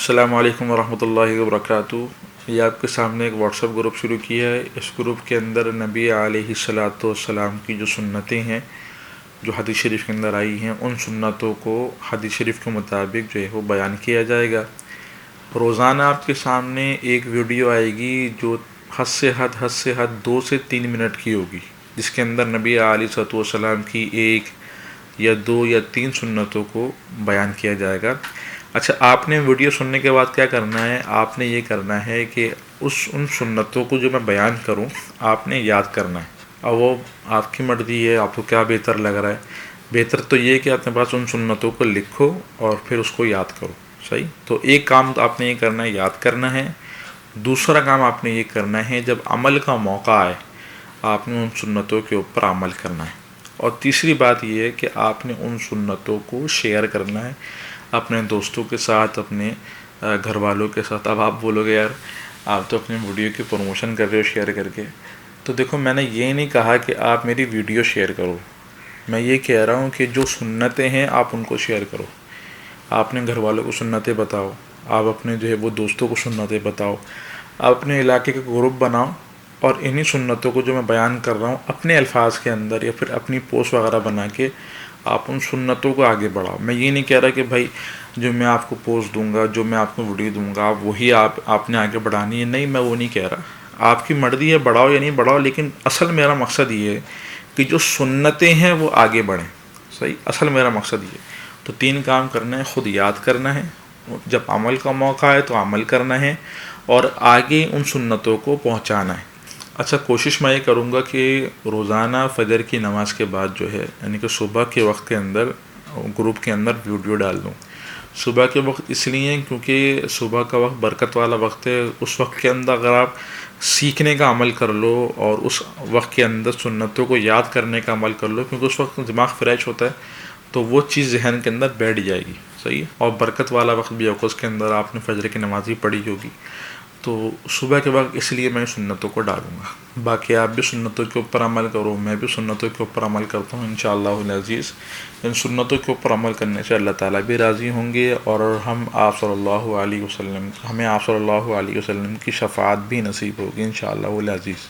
अस्सलाम वालेकुम वरहमतुल्लाहि वबरकातु। ये आपके सामने एक व्हाट्सएप ग्रुप शुरू किया है। इस ग्रुप के अंदर नबी अलैहिस्सलातु वस्सलाम की जो सुन्नतें हैं, जो हदीस शरीफ के अंदर आई हैं, उन सुन्नतों को हदीस शरीफ के मुताबिक जो है वो बयान किया जाएगा। रोज़ाना आपके सामने एक वीडियो आएगी जो हद से हद 2 से 3 मिनट की होगी, जिसके अंदर नबी अलैहिस्सलातु वस्सलाम की 1 या 2 या 3 सुन्नतों को बयान किया जाएगा। अच्छा, आपने वीडियो सुनने के बाद क्या करना है, आपने ये करना है कि उन सुन्नतों को जो मैं बयान करूं, आपने याद करना है। और वो आपकी मर्ज़ी है, आपको क्या बेहतर लग रहा है। बेहतर तो ये कि अपने पास उन सुन्नतों को लिखो और फिर उसको याद करो। सही, तो एक काम तो आपने ये करना है, याद करना है। दूसरा काम आपने ये करना है, जब अमल का मौका आए आपने उन सुन्नतों के ऊपर अमल करना है। और तीसरी बात ये है कि आपने उन सुन्नतों को शेयर करना है अपने दोस्तों के साथ, अपने घर वालों के साथ। अब आप बोलोगे यार आप तो अपनी वीडियो की प्रमोशन कर रहे हो शेयर करके। तो देखो, मैंने ये नहीं कहा कि आप मेरी वीडियो शेयर करो, मैं ये कह रहा हूँ कि जो सुन्नतें हैं आप उनको शेयर करो। आपने घर वालों को सुन्नतें बताओ, आप अपने जो है वो दोस्तों को सुन्नतें बताओ, आप अपने इलाके का ग्रुप बनाओ और इन्हीं सुन्नतों को जो मैं बयान कर रहा हूँ अपने अल्फाज के अंदर या फिर अपनी पोस्ट वगैरह बना के आप उन सुन्नतों को आगे बढ़ाओ। मैं ये नहीं कह रहा कि भाई जो मैं आपको पोस्ट दूंगा, जो मैं आपको वीडियो दूंगा, आप वही आपने आगे बढ़ानी है। नहीं, मैं वो नहीं कह रहा। आपकी मर्ज़ी है, बढ़ाओ या नहीं बढ़ाओ, लेकिन असल मेरा मकसद ये है कि जो सुन्नतें हैं वो आगे बढ़ें। सही, असल मेरा मकसद ये। तो 3 काम करना है, ख़ुद याद करना है, जब अमल का मौका है तो अमल करना है, और आगे उन सुन्नतों को पहुँचाना है। अच्छा, कोशिश मैं ये करूँगा कि रोज़ाना फ़जर की नमाज़ के बाद जो है, यानी कि सुबह के वक्त के अंदर ग्रुप के अंदर वीडियो डाल दूँ। सुबह के वक्त इसलिए क्योंकि सुबह का वक्त बरकत वाला वक्त है। उस वक्त के अंदर अगर आप सीखने का अमल कर लो और उस वक्त के अंदर सुन्नतों को याद करने का अमल कर लो, क्योंकि उस वक्त दिमाग फ्रेश होता है, तो वो चीज़ जहन के अंदर बैठ जाएगी। सही है, और बरकत वाला वक्त भी होगा, उसके अंदर आपने फ़जर की नमाज़ भी पढ़ी होगी। तो सुबह के वक्त इसलिए मैं सुन्नतों को डालूँगा। बाकी आप भी सुन्नतों के ऊपर अमल करो, मैं भी सुन्नतों के ऊपर अमल करता हूँ इंशाअल्लाहुल अज़ीज़। इन सुन्नतों के ऊपर अमल करने से अल्लाह ताला भी राज़ी होंगे और हमें आप सल्लल्लाहु अलैहि वसल्लम की शफ़ाअत भी नसीब होगी इंशाअल्लाहुल अज़ीज़।